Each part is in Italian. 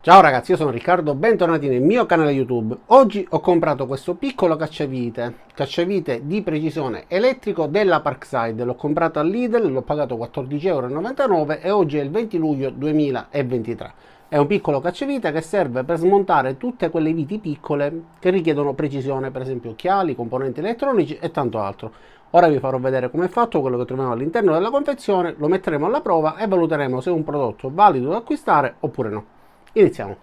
Ciao ragazzi, io sono Riccardo, bentornati nel mio canale YouTube. Oggi ho comprato questo piccolo cacciavite di precisione elettrico della Parkside. L'ho comprato al Lidl, l'ho pagato 14,99 € e oggi è il 20 luglio 2023. È un piccolo cacciavite che serve per smontare tutte quelle viti piccole che richiedono precisione, per esempio occhiali, componenti elettronici e tanto altro. Ora vi farò vedere come è fatto, quello che troviamo all'interno della confezione, lo metteremo alla prova e valuteremo se è un prodotto valido da acquistare oppure no. Iniziamo.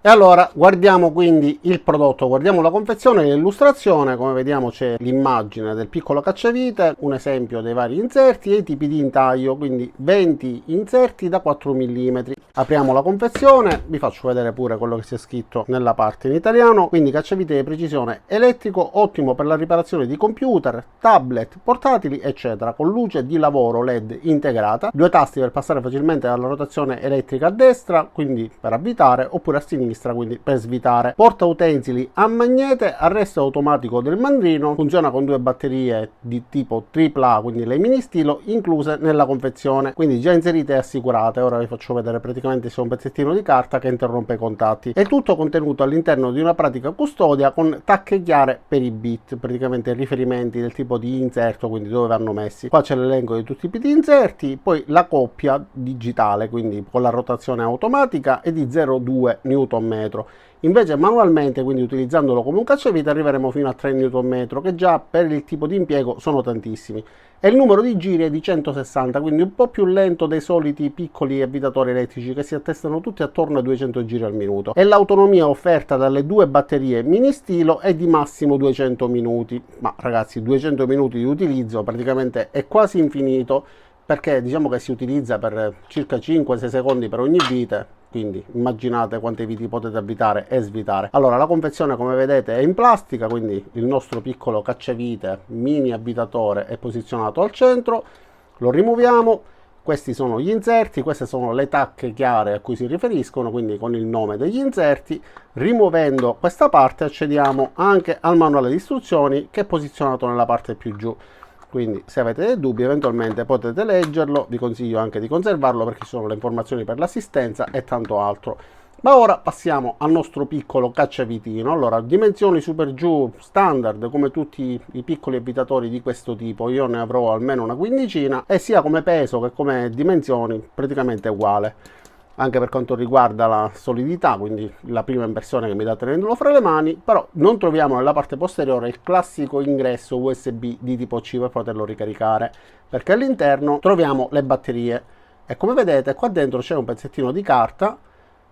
E allora guardiamo quindi il prodotto, guardiamo la confezione e l'illustrazione. Come vediamo c'è l'immagine del piccolo cacciavite, un esempio dei vari inserti e i tipi di intaglio, quindi 20 inserti da 4 mm. Apriamo la confezione, vi faccio vedere pure quello che c'è scritto nella parte in italiano. Quindi cacciavite di precisione elettrico, ottimo per la riparazione di computer, tablet, portatili eccetera, con luce di lavoro LED integrata, due tasti per passare facilmente dalla rotazione elettrica a destra, quindi per avvitare, oppure a sinistra, quindi per svitare. Porta utensili a magnete, arresto automatico del mandrino, funziona con due batterie di tipo AAA, quindi le mini stilo incluse nella confezione, quindi già inserite e assicurate. Ora vi faccio vedere, praticamente c'è un pezzettino di carta che interrompe i contatti. È tutto contenuto all'interno di una pratica custodia con tacche chiare per i bit, praticamente riferimenti del tipo di inserto, quindi dove vanno messi. Qua c'è l'elenco di tutti i tipi di inserti, poi la coppia digitale, quindi con la rotazione automatica, e di 0,2 Nm. Invece manualmente, quindi utilizzandolo come un cacciavite, arriveremo fino a 3 Nm, che già per il tipo di impiego sono tantissimi. E il numero di giri è di 160, quindi un po' più lento dei soliti piccoli avvitatori elettrici che si attestano tutti attorno ai 200 giri al minuto. E l'autonomia offerta dalle due batterie mini stilo è di massimo 200 minuti. Ma ragazzi, 200 minuti di utilizzo praticamente è quasi infinito, perché diciamo che si utilizza per circa 5-6 secondi per ogni vite, quindi immaginate quante viti potete avvitare e svitare. Allora, la confezione, come vedete, è in plastica, quindi il nostro piccolo cacciavite mini avvitatore è posizionato al centro. Lo rimuoviamo. Questi sono gli inserti, queste sono le tacche chiare a cui si riferiscono, quindi con il nome degli inserti. Rimuovendo questa parte accediamo anche al manuale di istruzioni, che è posizionato nella parte più giù. Quindi se avete dei dubbi eventualmente potete leggerlo, vi consiglio anche di conservarlo perché ci sono le informazioni per l'assistenza e tanto altro. Ma ora passiamo al nostro piccolo cacciavitino. Allora, dimensioni super giù standard come tutti i piccoli avvitatori di questo tipo, io ne avrò almeno una quindicina, e sia come peso che come dimensioni praticamente uguale. Anche per quanto riguarda la solidità, quindi la prima impressione che mi dà tenendolo fra le mani. Però non troviamo nella parte posteriore il classico ingresso USB di tipo C per poterlo ricaricare, perché all'interno troviamo le batterie e come vedete qua dentro c'è un pezzettino di carta.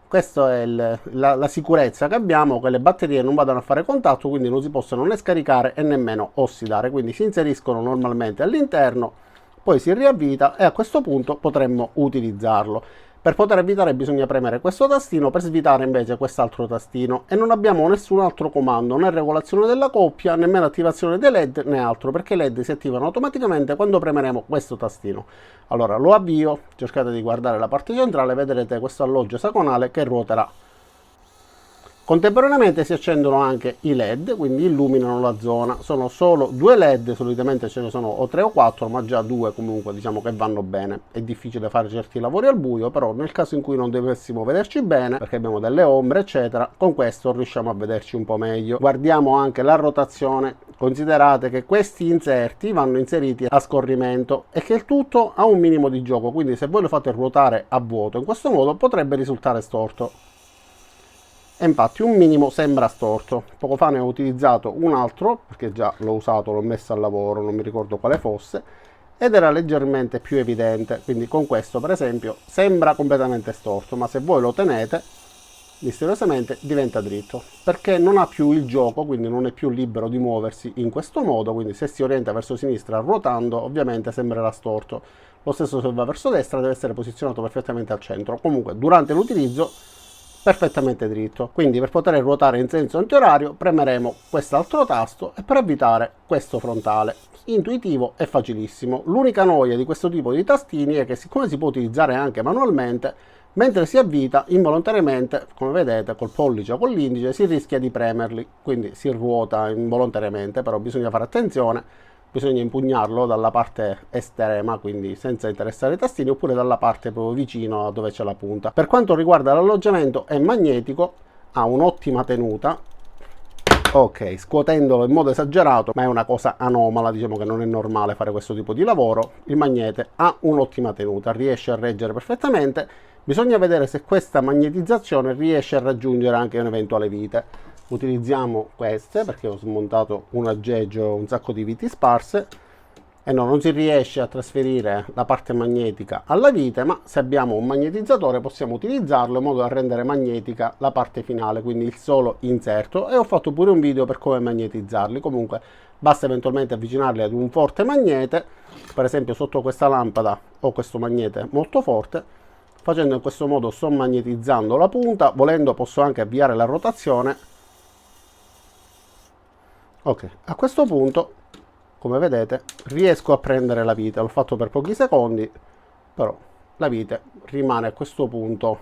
Questa è la sicurezza che abbiamo, che le batterie non vadano a fare contatto, quindi non si possono né scaricare e nemmeno ossidare. Quindi si inseriscono normalmente all'interno, poi si riavvita e a questo punto potremmo utilizzarlo. Per poter avvitare bisogna premere questo tastino, per svitare invece quest'altro tastino, e non abbiamo nessun altro comando, né regolazione della coppia, nemmeno attivazione dei LED né altro, perché i LED si attivano automaticamente quando premeremo questo tastino. Allora lo avvio, cercate di guardare la parte centrale, vedrete questo alloggio esagonale che ruoterà. Contemporaneamente si accendono anche i LED, quindi illuminano la zona. Sono solo due LED, solitamente ce ne sono o 3 o 4, ma già due comunque diciamo che vanno bene. È difficile fare certi lavori al buio, però nel caso in cui non dovessimo vederci bene, perché abbiamo delle ombre eccetera, con questo riusciamo a vederci un po' meglio. Guardiamo anche la rotazione. Considerate che questi inserti vanno inseriti a scorrimento e che il tutto ha un minimo di gioco, quindi se voi lo fate ruotare a vuoto in questo modo potrebbe risultare storto. E infatti un minimo sembra storto. Poco fa ne ho utilizzato un altro, perché già l'ho usato, l'ho messo al lavoro, non mi ricordo quale fosse, ed era leggermente più evidente. Quindi con questo per esempio sembra completamente storto, ma se voi lo tenete misteriosamente diventa dritto, perché non ha più il gioco, quindi non è più libero di muoversi in questo modo. Quindi se si orienta verso sinistra ruotando ovviamente sembrerà storto. Lo stesso se va verso destra deve essere posizionato perfettamente al centro. Comunque durante l'utilizzo perfettamente dritto. Quindi per poter ruotare in senso antiorario premeremo quest'altro tasto, e per avvitare questo frontale. Intuitivo e facilissimo. L'unica noia di questo tipo di tastini è che, siccome si può utilizzare anche manualmente, mentre si avvita involontariamente, come vedete col pollice o con l'indice, si rischia di premerli, quindi si ruota involontariamente. Però bisogna fare attenzione bisogna impugnarlo dalla parte estrema, quindi senza interessare i tastini, oppure dalla parte proprio vicino a dove c'è la punta. Per quanto riguarda l'alloggiamento, è magnetico, ha un'ottima tenuta. Ok, scuotendolo in modo esagerato, ma è una cosa anomala, diciamo che non è normale fare questo tipo di lavoro. Il magnete ha un'ottima tenuta, riesce a reggere perfettamente. Bisogna vedere se questa magnetizzazione riesce a raggiungere anche un'eventuale vite. Utilizziamo queste perché ho smontato un aggeggio, un sacco di viti sparse. E no, non si riesce a trasferire la parte magnetica alla vite, ma se abbiamo un magnetizzatore possiamo utilizzarlo in modo da rendere magnetica la parte finale, quindi il solo inserto. E ho fatto pure un video per come magnetizzarli. Comunque basta eventualmente avvicinarli ad un forte magnete, per esempio sotto questa lampada ho questo magnete molto forte. Facendo in questo modo sto magnetizzando la punta, volendo posso anche avviare la rotazione. Ok, a questo punto, come vedete, riesco a prendere la vite. L'ho fatto per pochi secondi, però la vite rimane a questo punto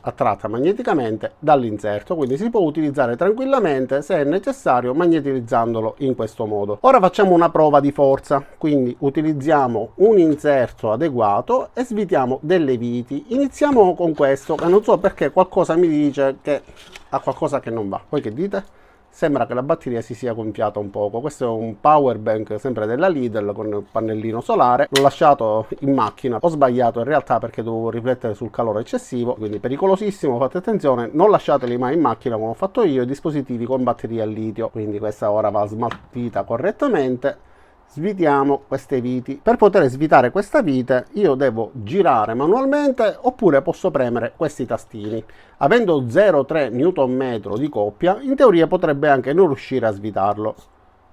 attratta magneticamente dall'inserto, quindi si può utilizzare tranquillamente, se è necessario, magnetizzandolo in questo modo. Ora facciamo una prova di forza, quindi utilizziamo un inserto adeguato e svitiamo delle viti. Iniziamo con questo, che non so perché qualcosa mi dice che ha qualcosa che non va. Voi che dite? Sembra che la batteria si sia gonfiata un poco. Questo è un power bank sempre della Lidl con il pannellino solare. L'ho lasciato in macchina, ho sbagliato in realtà perché dovevo riflettere sul calore eccessivo, quindi pericolosissimo, fate attenzione, non lasciateli mai in macchina come ho fatto io, i dispositivi con batteria a litio. Quindi questa ora va smaltita correttamente. Svitiamo queste viti. Per poter svitare questa vite io devo girare manualmente oppure posso premere questi tastini. Avendo 0,3 Nm di coppia, in teoria potrebbe anche non riuscire a svitarlo.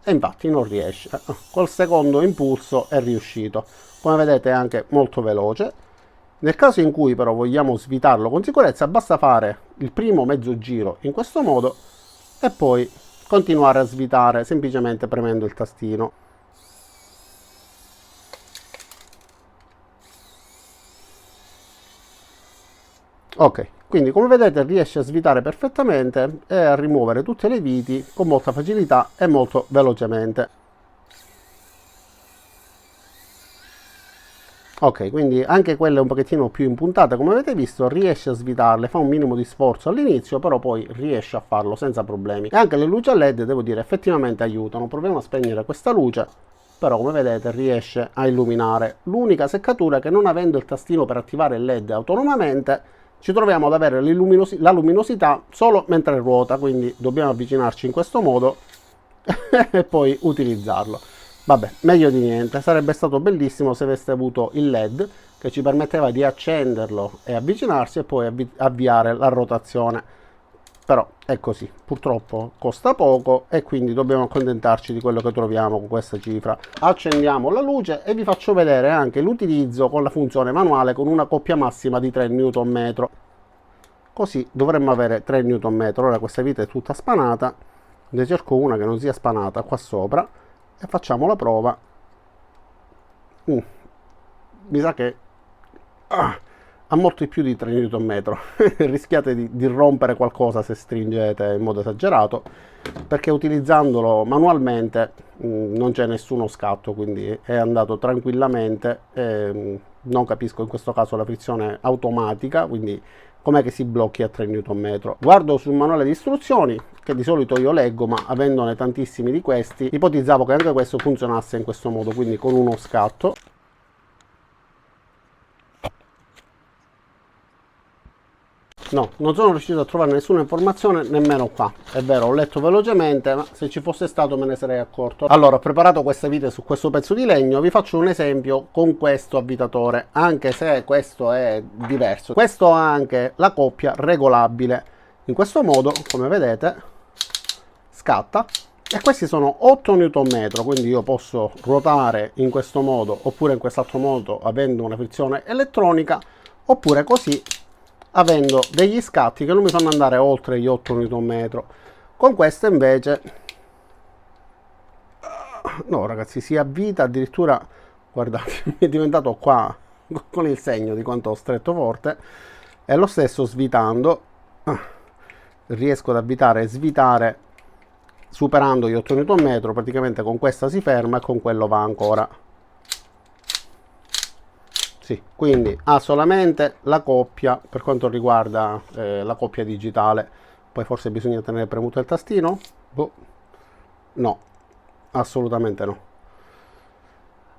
E infatti non riesce. Col secondo impulso è riuscito. Come vedete è anche molto veloce. Nel caso in cui però vogliamo svitarlo con sicurezza, basta fare il primo mezzo giro in questo modo e poi continuare a svitare semplicemente premendo il tastino. Ok, quindi come vedete riesce a svitare perfettamente e a rimuovere tutte le viti con molta facilità e molto velocemente. Ok, quindi anche quelle un pochettino più impuntate, come avete visto, riesce a svitarle, fa un minimo di sforzo all'inizio, però poi riesce a farlo senza problemi. E anche le luci a LED, devo dire, effettivamente aiutano. Proviamo a spegnere questa luce, però come vedete riesce a illuminare. L'unica seccatura è che non avendo il tastino per attivare il LED autonomamente, ci troviamo ad avere la luminosità solo mentre ruota, quindi dobbiamo avvicinarci in questo modo e poi utilizzarlo. Vabbè, meglio di niente. Sarebbe stato bellissimo se aveste avuto il LED che ci permetteva di accenderlo e avvicinarsi e poi avviare la rotazione. Però è così, purtroppo costa poco e quindi dobbiamo accontentarci di quello che troviamo con questa cifra. Accendiamo la luce e vi faccio vedere anche l'utilizzo con la funzione manuale con una coppia massima di 3 Nm. Così dovremmo avere 3 Nm. Ora questa vite è tutta spanata, ne cerco una che non sia spanata qua sopra e facciamo la prova. Mi sa che ha molto di più di 3 Nm. Rischiate di rompere qualcosa se stringete in modo esagerato, perché utilizzandolo manualmente non c'è nessuno scatto, quindi è andato tranquillamente. Non capisco in questo caso la frizione automatica, quindi com'è che si blocchi a 3 Nm. Guardo sul manuale di istruzioni, che di solito io leggo, ma avendone tantissimi di questi ipotizzavo che anche questo funzionasse in questo modo, quindi con uno scatto. No, non sono riuscito a trovare nessuna informazione nemmeno qua. È vero, ho letto velocemente, ma se ci fosse stato me ne sarei accorto. Allora, ho preparato questa vite su questo pezzo di legno. Vi faccio un esempio con questo avvitatore, anche se questo è diverso. Questo ha anche la coppia regolabile. In questo modo, come vedete, scatta. E questi sono 8 Nm, quindi io posso ruotare in questo modo, oppure in quest'altro modo, avendo una frizione elettronica, oppure così, avendo degli scatti che non mi fanno andare oltre gli 8 Nm. Con questo invece no ragazzi, si avvita addirittura, guardate, mi è diventato qua con il segno di quanto ho stretto forte. E lo stesso svitando riesco ad avvitare e svitare superando gli 8 Nm, praticamente con questa si ferma e con quello va ancora. Sì, quindi ha solamente la coppia per quanto riguarda la coppia digitale. Poi forse bisogna tenere premuto il tastino? Boh. No, assolutamente no.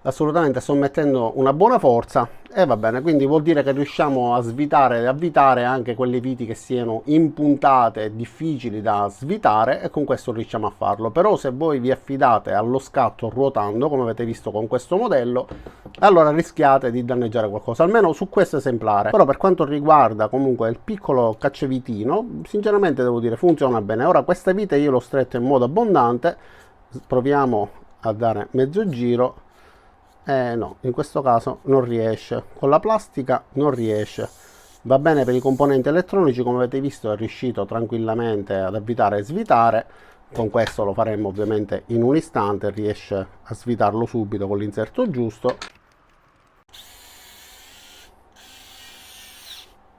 Assolutamente sto mettendo una buona forza e va bene, quindi vuol dire che riusciamo a svitare e avvitare anche quelle viti che siano impuntate e difficili da svitare, e con questo riusciamo a farlo. Però se voi vi affidate allo scatto ruotando, come avete visto con questo modello, allora rischiate di danneggiare qualcosa, almeno su questo esemplare. Però per quanto riguarda comunque il piccolo cacciavitino, sinceramente devo dire funziona bene. Ora questa vite io l'ho stretta in modo abbondante, proviamo a dare mezzo giro. No, in questo caso non riesce, con la plastica non riesce. Va bene per i componenti elettronici, come avete visto è riuscito tranquillamente ad avvitare e svitare. Con questo lo faremo ovviamente in un istante, riesce a svitarlo subito con l'inserto giusto.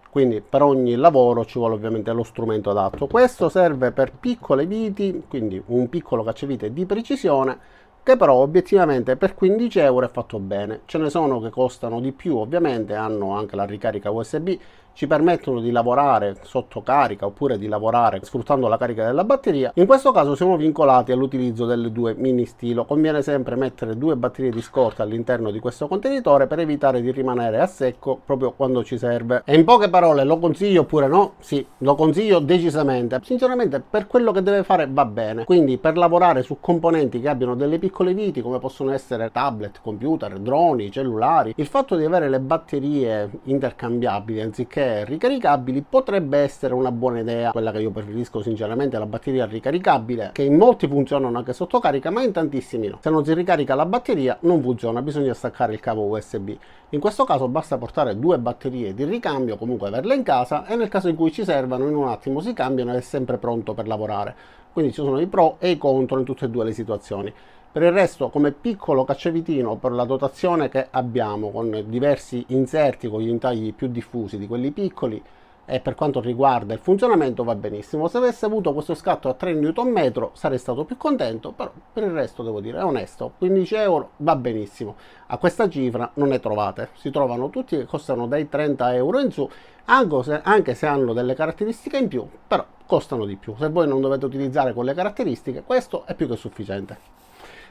Quindi per ogni lavoro ci vuole ovviamente lo strumento adatto. Questo serve per piccole viti, quindi un piccolo cacciavite di precisione, che però obiettivamente per 15 euro è fatto bene. Ce ne sono che costano di più, ovviamente hanno anche la ricarica USB, ci permettono di lavorare sotto carica oppure di lavorare sfruttando la carica della batteria. In questo caso siamo vincolati all'utilizzo delle due mini stilo. Conviene sempre mettere due batterie di scorta all'interno di questo contenitore per evitare di rimanere a secco proprio quando ci serve. E in poche parole, lo consiglio oppure no? Sì, lo consiglio decisamente. Sinceramente per quello che deve fare va bene. Quindi per lavorare su componenti che abbiano delle piccole viti, come possono essere tablet, computer, droni, cellulari, il fatto di avere le batterie intercambiabili anziché ricaricabili potrebbe essere una buona idea. Quella che io preferisco sinceramente è la batteria ricaricabile, che in molti funzionano anche sotto carica, ma in tantissimi no. Se non si ricarica la batteria non funziona, bisogna staccare il cavo USB. In questo caso basta portare due batterie di ricambio, comunque averle in casa, e nel caso in cui ci servano in un attimo si cambiano ed è sempre pronto per lavorare. Quindi ci sono i pro e i contro in tutte e due le situazioni. Per il resto, come piccolo cacciavitino, per la dotazione che abbiamo, con diversi inserti con gli intagli più diffusi di quelli piccoli, e per quanto riguarda il funzionamento va benissimo. Se avesse avuto questo scatto a 3 Nm sarei stato più contento, però per il resto devo dire è onesto, 15 euro va benissimo. A questa cifra non ne trovate, si trovano tutti che costano dai 30 euro in su, anche se hanno delle caratteristiche in più, però costano di più. Se voi non dovete utilizzare quelle caratteristiche, questo è più che sufficiente.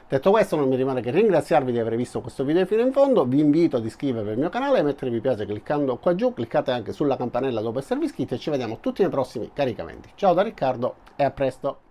Detto questo, non mi rimane che ringraziarvi di aver visto questo video fino in fondo. Vi invito ad iscrivervi al mio canale e mettere mi piace cliccando qua giù. Cliccate anche sulla campanella dopo esservi iscritti e ci vediamo tutti nei prossimi caricamenti. Ciao da Riccardo e a presto!